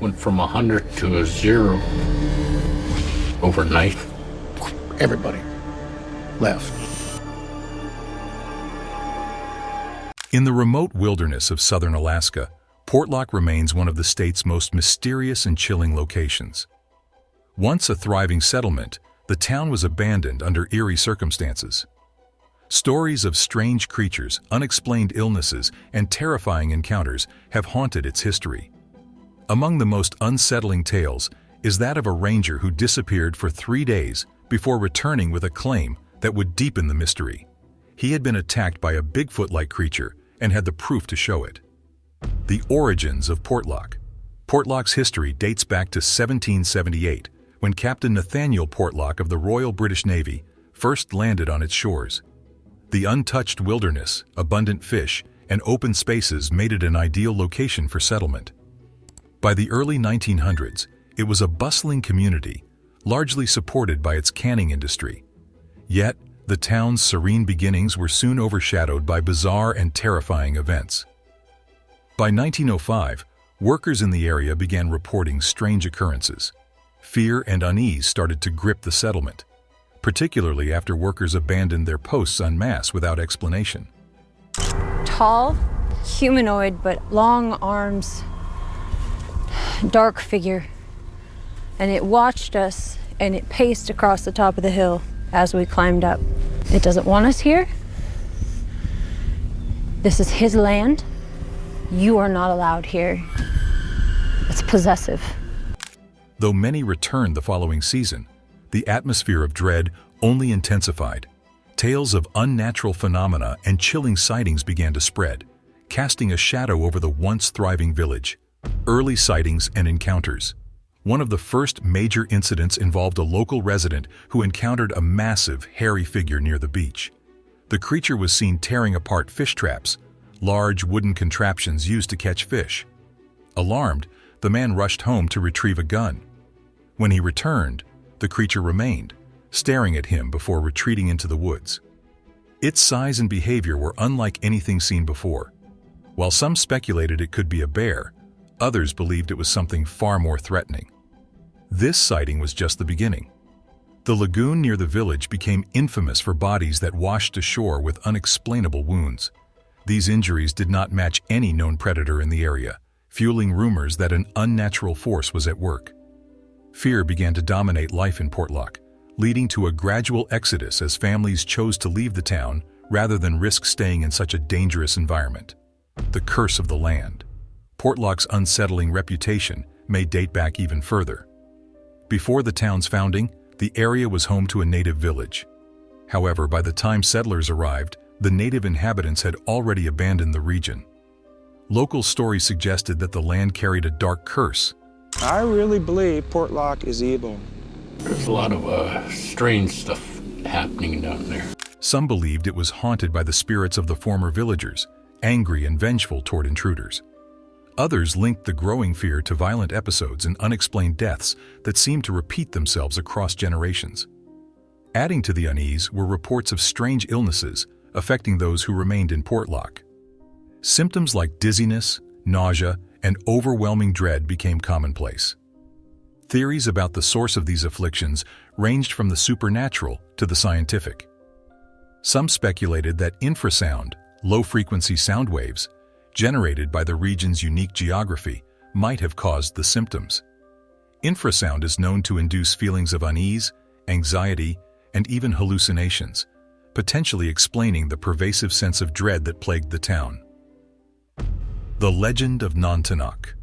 Went from 100 to a 0 overnight. Everybody left. In the remote wilderness of southern Alaska, Portlock remains one of the state's most mysterious and chilling locations. Once a thriving settlement, the town was abandoned under eerie circumstances. Stories of strange creatures, unexplained illnesses, and terrifying encounters have haunted its history. Among the most unsettling tales is that of a ranger who disappeared for 3 days before returning with a claim that would deepen the mystery. He had been attacked by a Bigfoot-like creature and had the proof to show it. The origins of Portlock. Portlock's history dates back to 1778, when Captain Nathaniel Portlock of the Royal British Navy first landed on its shores. The untouched wilderness, abundant fish, and open spaces made it an ideal location for settlement. By the early 1900s, it was a bustling community, largely supported by its canning industry. Yet, the town's serene beginnings were soon overshadowed by bizarre and terrifying events. By 1905, workers in the area began reporting strange occurrences. Fear and unease started to grip the settlement, particularly after workers abandoned their posts en masse without explanation. Tall, humanoid, but long arms, dark figure. And it watched us, and it paced across the top of the hill as we climbed up. It doesn't want us here. This is his land. You are not allowed here. It's possessive. Though many returned the following season, the atmosphere of dread only intensified. Tales of unnatural phenomena and chilling sightings began to spread, casting a shadow over the once thriving village. Early sightings and encounters. One of the first major incidents involved a local resident who encountered a massive, hairy figure near the beach. The creature was seen tearing apart fish traps, large wooden contraptions used to catch fish. Alarmed, the man rushed home to retrieve a gun. When he returned, the creature remained, staring at him before retreating into the woods. Its size and behavior were unlike anything seen before. While some speculated it could be a bear, others believed it was something far more threatening. This sighting was just the beginning. The lagoon near the village became infamous for bodies that washed ashore with unexplainable wounds. These injuries did not match any known predator in the area, fueling rumors that an unnatural force was at work. Fear began to dominate life in Portlock, leading to a gradual exodus as families chose to leave the town rather than risk staying in such a dangerous environment. The curse of the land. Portlock's unsettling reputation may date back even further. Before the town's founding, the area was home to a native village. However, by the time settlers arrived, the native inhabitants had already abandoned the region. Local stories suggested that the land carried a dark curse. I really believe Portlock is evil. There's a lot of strange stuff happening down there. Some believed it was haunted by the spirits of the former villagers, angry and vengeful toward intruders. Others linked the growing fear to violent episodes and unexplained deaths that seemed to repeat themselves across generations. Adding to the unease were reports of strange illnesses affecting those who remained in Portlock. Symptoms like dizziness, nausea, and overwhelming dread became commonplace. Theories about the source of these afflictions ranged from the supernatural to the scientific. Some speculated that infrasound, low-frequency sound waves, generated by the region's unique geography, might have caused the symptoms. Infrasound is known to induce feelings of unease, anxiety, and even hallucinations, potentially explaining the pervasive sense of dread that plagued the town. The legend of Nantiinaq.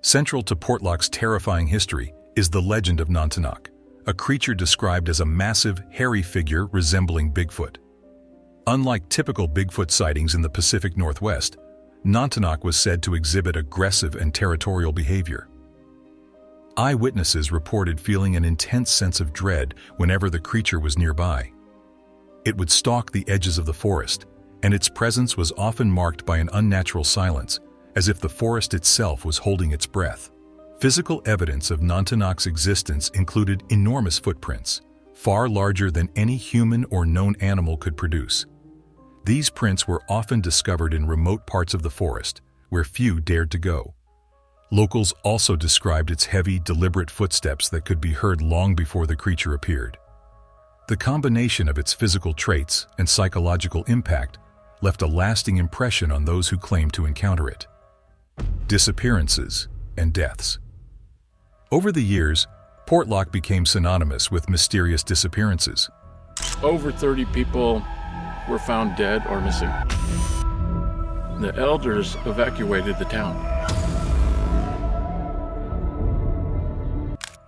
Central to Portlock's terrifying history is the legend of Nantiinaq, a creature described as a massive, hairy figure resembling Bigfoot. Unlike typical Bigfoot sightings in the Pacific Northwest, Nantiinaq was said to exhibit aggressive and territorial behavior. Eyewitnesses reported feeling an intense sense of dread whenever the creature was nearby. It would stalk the edges of the forest, and its presence was often marked by an unnatural silence, as if the forest itself was holding its breath. Physical evidence of Nantiinaq's existence included enormous footprints, far larger than any human or known animal could produce. These prints were often discovered in remote parts of the forest, where few dared to go. Locals also described its heavy, deliberate footsteps that could be heard long before the creature appeared. The combination of its physical traits and psychological impact left a lasting impression on those who claimed to encounter it. Disappearances and deaths. Over the years, Portlock became synonymous with mysterious disappearances. Over 30 people were found dead or missing. The elders evacuated the town.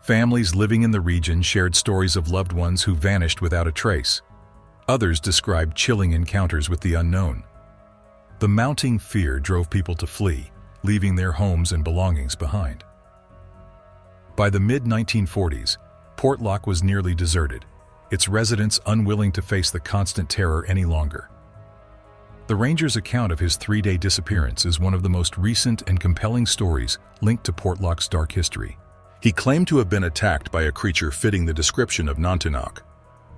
Families living in the region shared stories of loved ones who vanished without a trace. Others described chilling encounters with the unknown. The mounting fear drove people to flee, leaving their homes and belongings behind. By the mid-1940s, Portlock was nearly deserted, its residents unwilling to face the constant terror any longer. The ranger's account of his 3-day disappearance is one of the most recent and compelling stories linked to Portlock's dark history. He claimed to have been attacked by a creature fitting the description of Nantiinaq.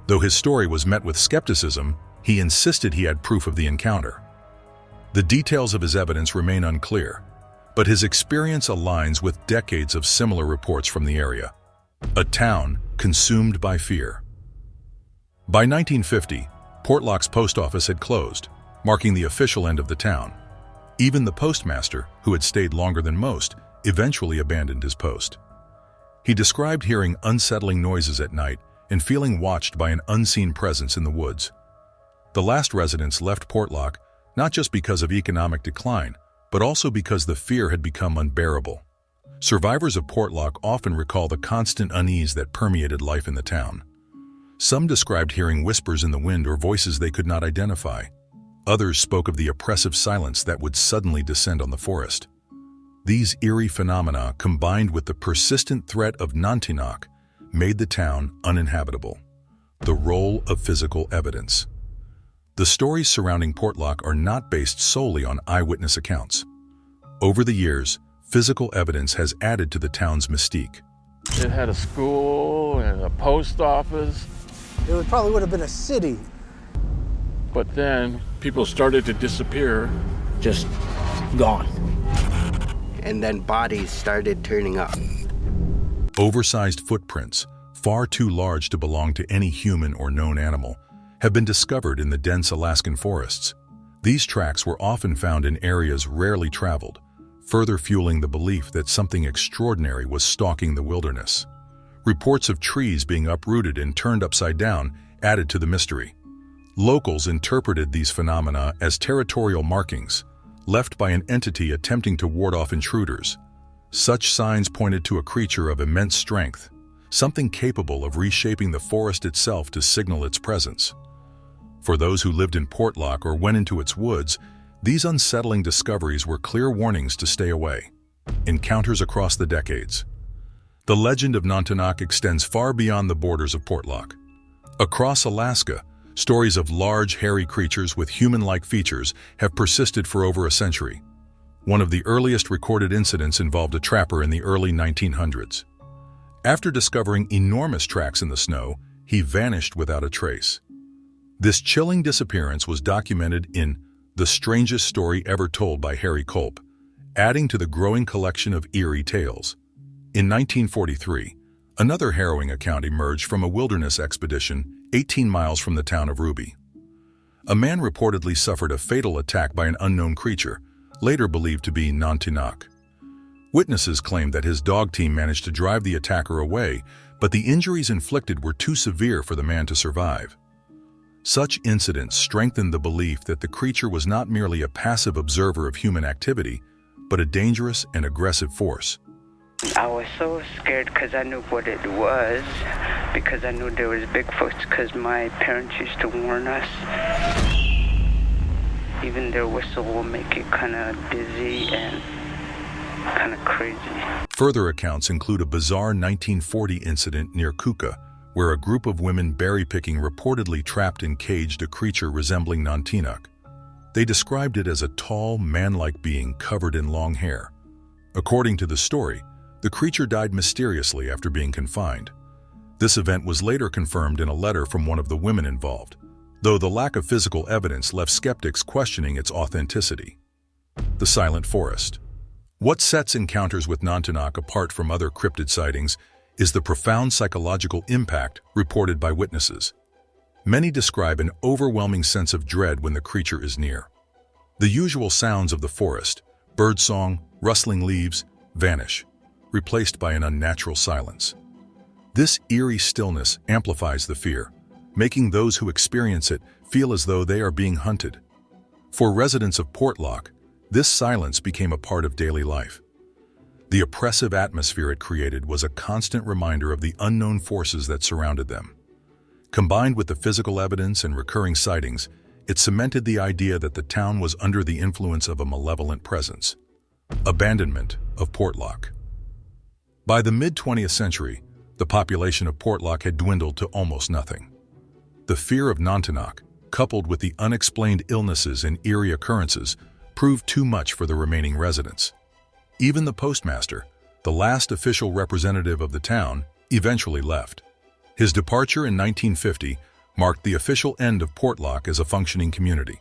Though his story was met with skepticism, he insisted he had proof of the encounter. The details of his evidence remain unclear, but his experience aligns with decades of similar reports from the area. A town consumed by fear. By 1950, Portlock's post office had closed, marking the official end of the town. Even the postmaster, who had stayed longer than most, eventually abandoned his post. He described hearing unsettling noises at night and feeling watched by an unseen presence in the woods. The last residents left Portlock not just because of economic decline, but also because the fear had become unbearable. Survivors of Portlock often recall the constant unease that permeated life in the town. Some described hearing whispers in the wind or voices they could not identify. Others spoke of the oppressive silence that would suddenly descend on the forest. These eerie phenomena, combined with the persistent threat of Nantiinaq, made the town uninhabitable. The role of physical evidence. The stories surrounding Portlock are not based solely on eyewitness accounts. Over the years, physical evidence has added to the town's mystique. It had a school and a post office. It probably would have been a city. But then people started to disappear. Just gone. And then bodies started turning up. Oversized footprints, far too large to belong to any human or known animal, have been discovered in the dense Alaskan forests. These tracks were often found in areas rarely traveled, further fueling the belief that something extraordinary was stalking the wilderness. Reports of trees being uprooted and turned upside down added to the mystery. Locals interpreted these phenomena as territorial markings, left by an entity attempting to ward off intruders. Such signs pointed to a creature of immense strength, something capable of reshaping the forest itself to signal its presence. For those who lived in Portlock or went into its woods, these unsettling discoveries were clear warnings to stay away. Encounters across the decades. The legend of Nantiinaq extends far beyond the borders of Portlock. Across Alaska, stories of large, hairy creatures with human-like features have persisted for over a century. One of the earliest recorded incidents involved a trapper in the early 1900s. After discovering enormous tracks in the snow, he vanished without a trace. This chilling disappearance was documented in The Strangest Story Ever Told by Harry Culp, adding to the growing collection of eerie tales. In 1943, another harrowing account emerged from a wilderness expedition 18 miles from the town of Ruby. A man reportedly suffered a fatal attack by an unknown creature, later believed to be Nantiinaq. Witnesses claimed that his dog team managed to drive the attacker away, but the injuries inflicted were too severe for the man to survive. Such incidents strengthened the belief that the creature was not merely a passive observer of human activity, but a dangerous and aggressive force. I was so scared because I knew what it was, because I knew there was Bigfoots, because my parents used to warn us. Even their whistle will make it kind of dizzy and kind of crazy. Further accounts include a bizarre 1940 incident near Kuka, where a group of women berry-picking reportedly trapped and caged a creature resembling Nantiinaq. They described it as a tall, man-like being covered in long hair. According to the story, the creature died mysteriously after being confined. This event was later confirmed in a letter from one of the women involved, though the lack of physical evidence left skeptics questioning its authenticity. The Silent Forest. What sets encounters with Nantiinaq apart from other cryptid sightings is the profound psychological impact reported by witnesses. Many describe an overwhelming sense of dread when the creature is near. The usual sounds of the forest, birdsong, rustling leaves, vanish, replaced by an unnatural silence. This eerie stillness amplifies the fear, making those who experience it feel as though they are being hunted. For residents of Portlock, this silence became a part of daily life. The oppressive atmosphere it created was a constant reminder of the unknown forces that surrounded them. Combined with the physical evidence and recurring sightings, it cemented the idea that the town was under the influence of a malevolent presence. Abandonment of Portlock. By the mid-20th century, the population of Portlock had dwindled to almost nothing. The fear of Nantiinaq, coupled with the unexplained illnesses and eerie occurrences, proved too much for the remaining residents. Even the postmaster, the last official representative of the town, eventually left. His departure in 1950 marked the official end of Portlock as a functioning community.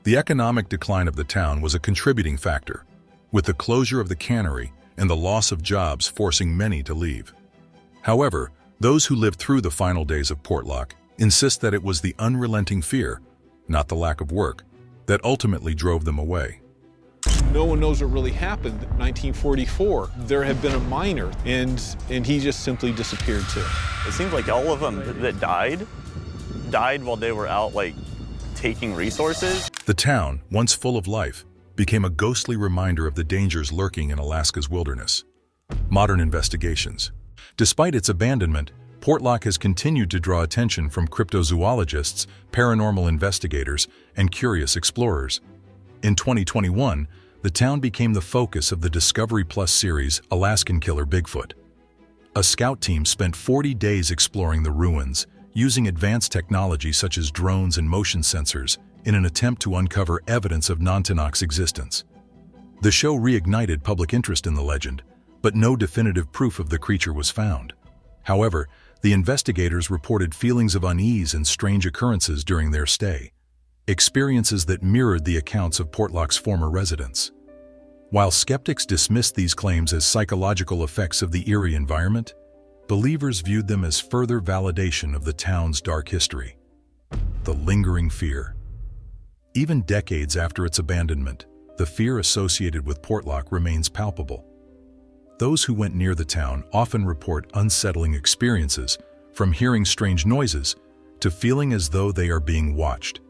The economic decline of the town was a contributing factor, with the closure of the cannery and the loss of jobs forcing many to leave. However, those who lived through the final days of Portlock insist that it was the unrelenting fear, not the lack of work, that ultimately drove them away. No one knows what really happened. 1944, there had been a miner, and he just simply disappeared too. It seems like all of them that died while they were out, like, taking resources. The town, once full of life, became a ghostly reminder of the dangers lurking in Alaska's wilderness. Modern investigations. Despite its abandonment, Portlock has continued to draw attention from cryptozoologists, paranormal investigators, and curious explorers. In 2021, the town became the focus of the Discovery Plus series Alaskan Killer Bigfoot. A scout team spent 40 days exploring the ruins, using advanced technology such as drones and motion sensors in an attempt to uncover evidence of Nantiinaq's existence. The show reignited public interest in the legend, but no definitive proof of the creature was found. However, the investigators reported feelings of unease and strange occurrences during their stay, experiences that mirrored the accounts of Portlock's former residents. While skeptics dismissed these claims as psychological effects of the eerie environment, believers viewed them as further validation of the town's dark history. The lingering fear. Even decades after its abandonment, the fear associated with Portlock remains palpable. Those who went near the town often report unsettling experiences, from hearing strange noises to feeling as though they are being watched.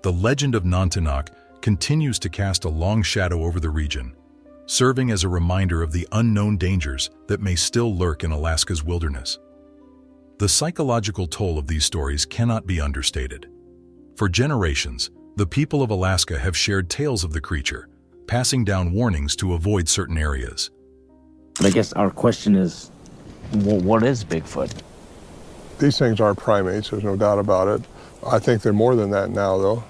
The legend of Nantiinaq continues to cast a long shadow over the region, serving as a reminder of the unknown dangers that may still lurk in Alaska's wilderness. The psychological toll of these stories cannot be understated. For generations, the people of Alaska have shared tales of the creature, passing down warnings to avoid certain areas. But I guess our question is, what is Bigfoot? These things are primates, there's no doubt about it. I think they're more than that now, though.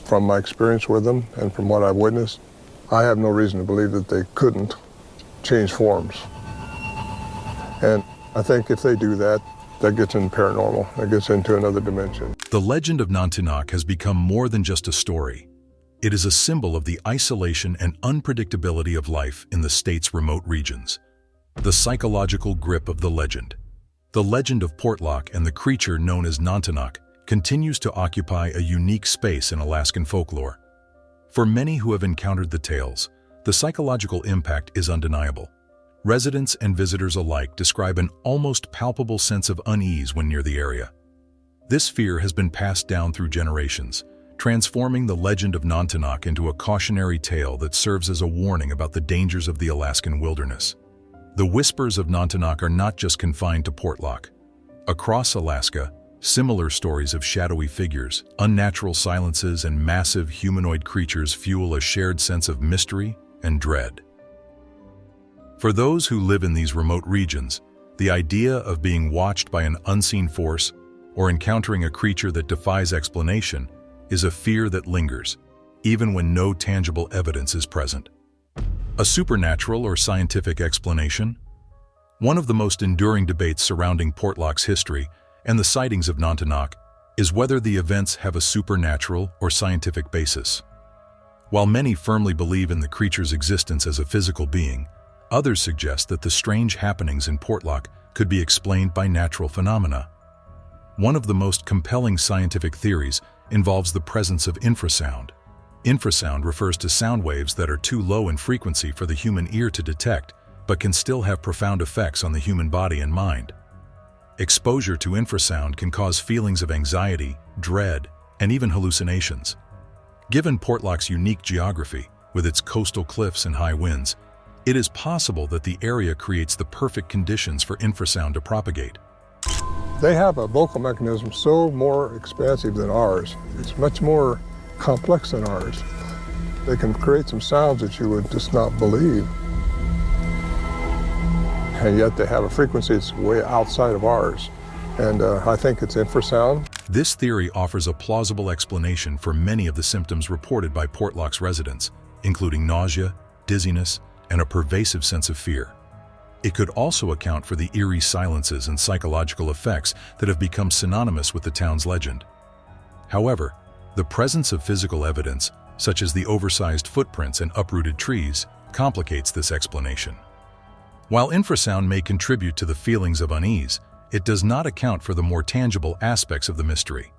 From my experience with them and from what I've witnessed, I have no reason to believe that they couldn't change forms. And I think if they do that, that gets into paranormal, that gets into another dimension. The legend of Nantiinaq has become more than just a story. It is a symbol of the isolation and unpredictability of life in the state's remote regions. The psychological grip of the legend. The legend of Portlock and the creature known as Nantiinaq continues to occupy a unique space in Alaskan folklore. For many who have encountered the tales, the psychological impact is undeniable. Residents and visitors alike describe an almost palpable sense of unease when near the area. This fear has been passed down through generations, transforming the legend of Nantiinaq into a cautionary tale that serves as a warning about the dangers of the Alaskan wilderness. The whispers of Nantiinaq are not just confined to Portlock. Across Alaska, similar stories of shadowy figures, unnatural silences, and massive humanoid creatures fuel a shared sense of mystery and dread. For those who live in these remote regions, the idea of being watched by an unseen force or encountering a creature that defies explanation is a fear that lingers, even when no tangible evidence is present. A supernatural or scientific explanation? One of the most enduring debates surrounding Portlock's history and the sightings of Nantiinaq is whether the events have a supernatural or scientific basis. While many firmly believe in the creature's existence as a physical being, others suggest that the strange happenings in Portlock could be explained by natural phenomena. One of the most compelling scientific theories involves the presence of infrasound. Infrasound refers to sound waves that are too low in frequency for the human ear to detect, but can still have profound effects on the human body and mind. Exposure to infrasound can cause feelings of anxiety, dread, and even hallucinations. Given Portlock's unique geography, with its coastal cliffs and high winds, it is possible that the area creates the perfect conditions for infrasound to propagate. They have a vocal mechanism so more expansive than ours. It's much more complex than ours. They can create some sounds that you would just not believe. And yet they have a frequency that's way outside of ours. And I think it's infrasound. This theory offers a plausible explanation for many of the symptoms reported by Portlock's residents, including nausea, dizziness, and a pervasive sense of fear. It could also account for the eerie silences and psychological effects that have become synonymous with the town's legend. However, the presence of physical evidence, such as the oversized footprints and uprooted trees, complicates this explanation. While infrasound may contribute to the feelings of unease, it does not account for the more tangible aspects of the mystery.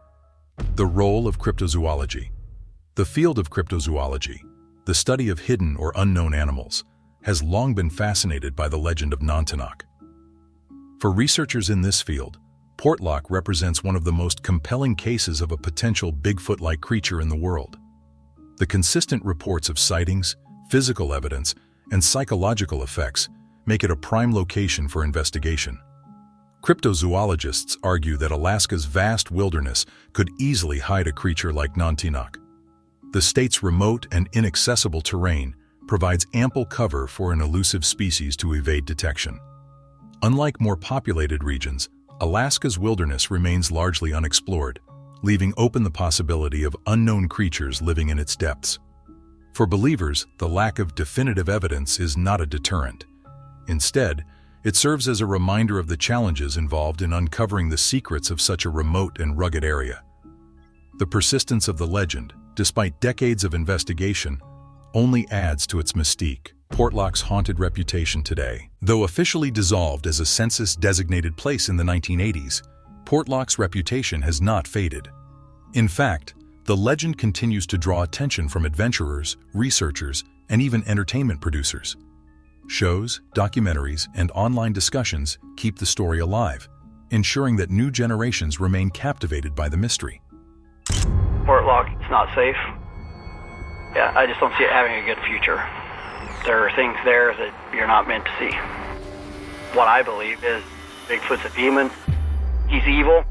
The role of cryptozoology. The field of cryptozoology, the study of hidden or unknown animals, has long been fascinated by the legend of Nantiinaq. For researchers in this field, Portlock represents one of the most compelling cases of a potential Bigfoot-like creature in the world. The consistent reports of sightings, physical evidence, and psychological effects make it a prime location for investigation. Cryptozoologists argue that Alaska's vast wilderness could easily hide a creature like Nantiinaq. The state's remote and inaccessible terrain provides ample cover for an elusive species to evade detection. Unlike more populated regions, Alaska's wilderness remains largely unexplored, leaving open the possibility of unknown creatures living in its depths. For believers, the lack of definitive evidence is not a deterrent. Instead, it serves as a reminder of the challenges involved in uncovering the secrets of such a remote and rugged area. The persistence of the legend, despite decades of investigation, only adds to its mystique. Portlock's haunted reputation today. Though officially dissolved as a census-designated place in the 1980s, Portlock's reputation has not faded. In fact, the legend continues to draw attention from adventurers, researchers, and even entertainment producers. Shows, documentaries, and online discussions keep the story alive, ensuring that new generations remain captivated by the mystery. Portlock, it's not safe. Yeah, I just don't see it having a good future. There are things there that you're not meant to see. What I believe is Bigfoot's a demon, he's evil,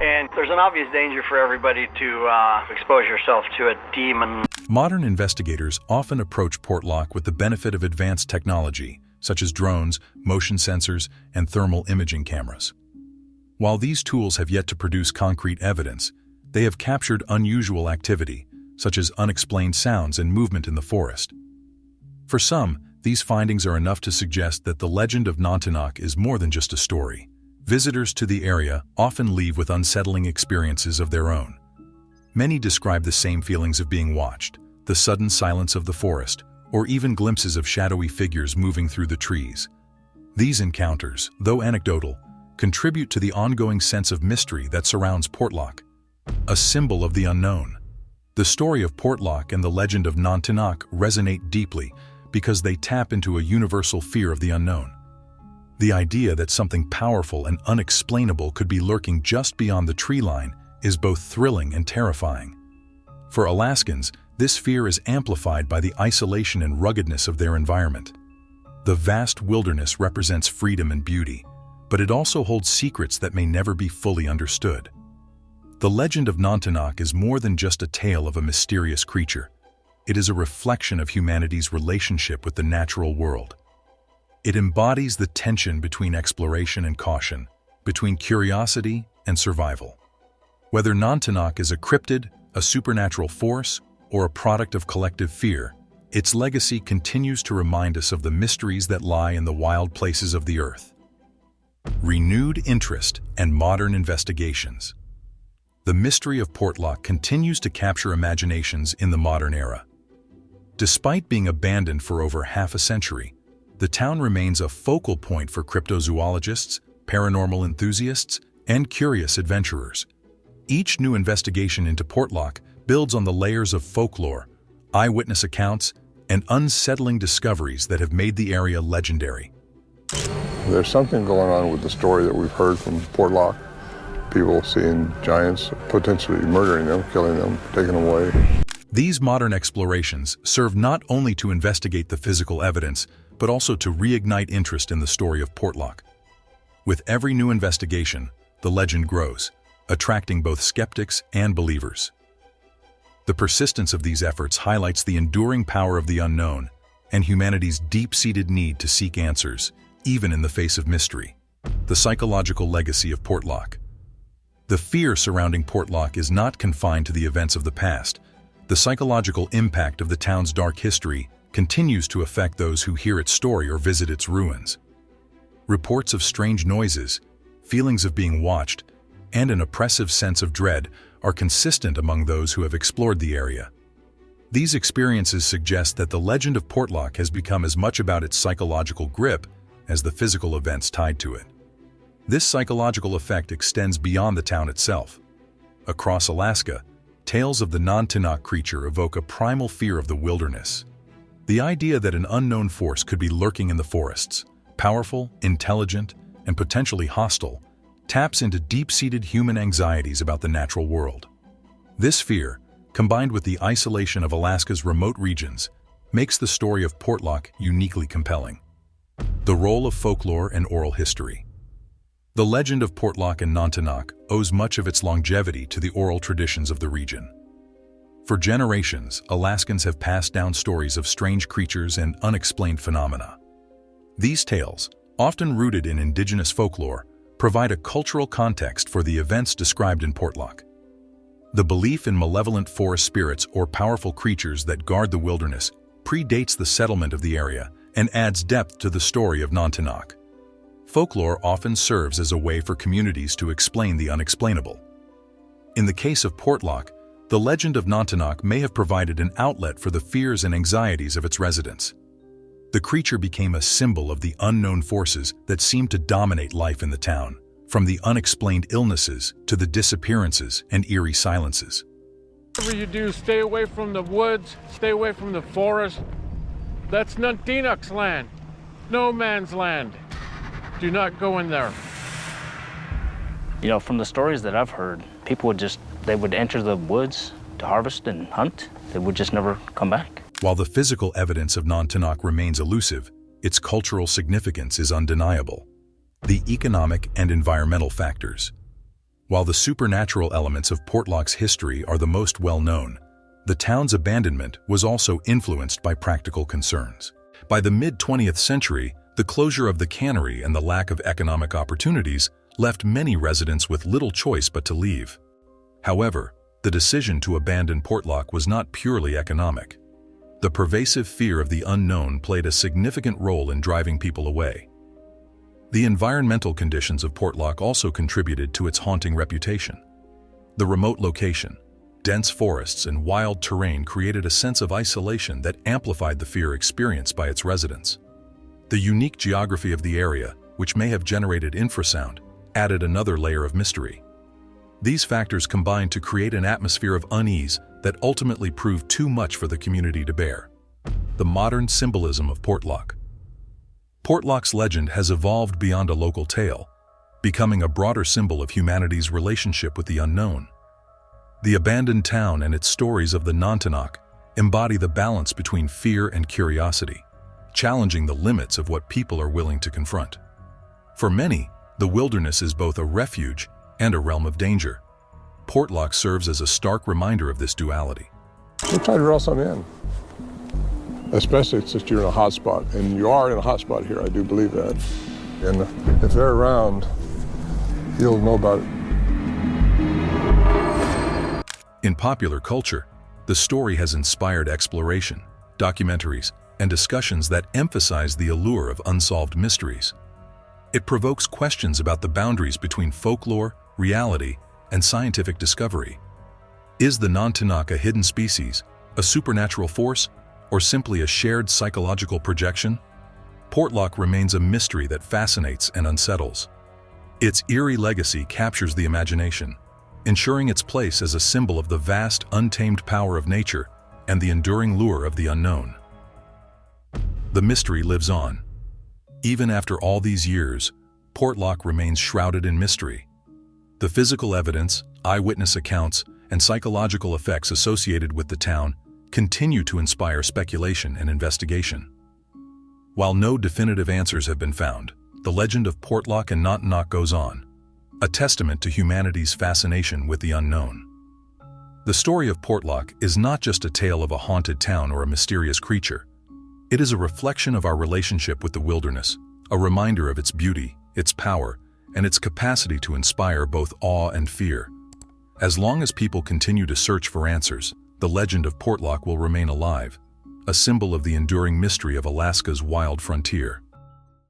and there's an obvious danger for everybody to expose yourself to a demon. Modern investigators often approach Portlock with the benefit of advanced technology, such as drones, motion sensors, and thermal imaging cameras. While these tools have yet to produce concrete evidence, they have captured unusual activity, such as unexplained sounds and movement in the forest. For some, these findings are enough to suggest that the legend of Nantiinaq is more than just a story. Visitors to the area often leave with unsettling experiences of their own. Many describe the same feelings of being watched, the sudden silence of the forest, or even glimpses of shadowy figures moving through the trees. These encounters, though anecdotal, contribute to the ongoing sense of mystery that surrounds Portlock, a symbol of the unknown. The story of Portlock and the legend of Nantiinaq resonate deeply because they tap into a universal fear of the unknown. The idea that something powerful and unexplainable could be lurking just beyond the tree line is both thrilling and terrifying. For Alaskans, this fear is amplified by the isolation and ruggedness of their environment. The vast wilderness represents freedom and beauty, but it also holds secrets that may never be fully understood. The legend of Nantiinaq is more than just a tale of a mysterious creature. It is a reflection of humanity's relationship with the natural world. It embodies the tension between exploration and caution, between curiosity and survival. Whether Nantiinaq is a cryptid, a supernatural force, or a product of collective fear, its legacy continues to remind us of the mysteries that lie in the wild places of the earth. Renewed interest and modern investigations. The mystery of Portlock continues to capture imaginations in the modern era. Despite being abandoned for over half a century, the town remains a focal point for cryptozoologists, paranormal enthusiasts, and curious adventurers. Each new investigation into Portlock builds on the layers of folklore, eyewitness accounts, and unsettling discoveries that have made the area legendary. There's something going on with the story that we've heard from Portlock. People seeing giants, potentially murdering them, killing them, taking them away. These modern explorations serve not only to investigate the physical evidence, but also to reignite interest in the story of Portlock. With every new investigation, the legend grows, attracting both skeptics and believers. The persistence of these efforts highlights the enduring power of the unknown and humanity's deep-seated need to seek answers, even in the face of mystery. The psychological legacy of Portlock. The fear surrounding Portlock is not confined to the events of the past. The psychological impact of the town's dark history continues to affect those who hear its story or visit its ruins. Reports of strange noises, feelings of being watched, and an oppressive sense of dread are consistent among those who have explored the area. These experiences suggest that the legend of Portlock has become as much about its psychological grip as the physical events tied to it. This psychological effect extends beyond the town itself. Across Alaska, tales of the Nantiinaq creature evoke a primal fear of the wilderness. The idea that an unknown force could be lurking in the forests, powerful, intelligent, and potentially hostile, taps into deep-seated human anxieties about the natural world. This fear, combined with the isolation of Alaska's remote regions, makes the story of Portlock uniquely compelling. The role of folklore and oral history. The legend of Portlock and Nantiinaq owes much of its longevity to the oral traditions of the region. For generations, Alaskans have passed down stories of strange creatures and unexplained phenomena. These tales, often rooted in indigenous folklore, provide a cultural context for the events described in Portlock. The belief in malevolent forest spirits or powerful creatures that guard the wilderness predates the settlement of the area and adds depth to the story of Nantiinaq. Folklore often serves as a way for communities to explain the unexplainable. In the case of Portlock, the legend of Nantiinaq may have provided an outlet for the fears and anxieties of its residents. The creature became a symbol of the unknown forces that seemed to dominate life in the town, from the unexplained illnesses to the disappearances and eerie silences. Whatever you do, stay away from the woods, stay away from the forest. That's Nantiinaq's land, no man's land. Do not go in there. You know, from the stories that I've heard, people would enter the woods to harvest and hunt. They would just never come back. While the physical evidence of Nantiinaq remains elusive, its cultural significance is undeniable. The economic and environmental factors. While the supernatural elements of Portlock's history are the most well-known, the town's abandonment was also influenced by practical concerns. By the mid-20th century, the closure of the cannery and the lack of economic opportunities left many residents with little choice but to leave. However, the decision to abandon Portlock was not purely economic. The pervasive fear of the unknown played a significant role in driving people away. The environmental conditions of Portlock also contributed to its haunting reputation. The remote location, dense forests, and wild terrain created a sense of isolation that amplified the fear experienced by its residents. The unique geography of the area, which may have generated infrasound, added another layer of mystery. These factors combined to create an atmosphere of unease that ultimately proved too much for the community to bear. The modern symbolism of Portlock. Portlock's legend has evolved beyond a local tale, becoming a broader symbol of humanity's relationship with the unknown. The abandoned town and its stories of the Nantiinaq embody the balance between fear and curiosity, challenging the limits of what people are willing to confront. For many, the wilderness is both a refuge and a realm of danger. Portlock serves as a stark reminder of this duality. We'll try to draw some in, especially since you're in a hot spot, and you are in a hot spot here, I do believe that. And if they're around, you'll know about it. In popular culture, the story has inspired exploration, documentaries, and discussions that emphasize the allure of unsolved mysteries. It provokes questions about the boundaries between folklore, reality, and scientific discovery. Is the Nantiinaq a hidden species, a supernatural force, or simply a shared psychological projection? Portlock remains a mystery that fascinates and unsettles. Its eerie legacy captures the imagination, ensuring its place as a symbol of the vast, untamed power of nature and the enduring lure of the unknown. The mystery lives on. Even after all these years, Portlock remains shrouded in mystery. The physical evidence, eyewitness accounts, and psychological effects associated with the town continue to inspire speculation and investigation. While no definitive answers have been found, the legend of Portlock and Nantiinaq goes on, a testament to humanity's fascination with the unknown. The story of Portlock is not just a tale of a haunted town or a mysterious creature. It is a reflection of our relationship with the wilderness, a reminder of its beauty, its power, and its capacity to inspire both awe and fear. As long as people continue to search for answers, the legend of Portlock will remain alive, a symbol of the enduring mystery of Alaska's wild frontier.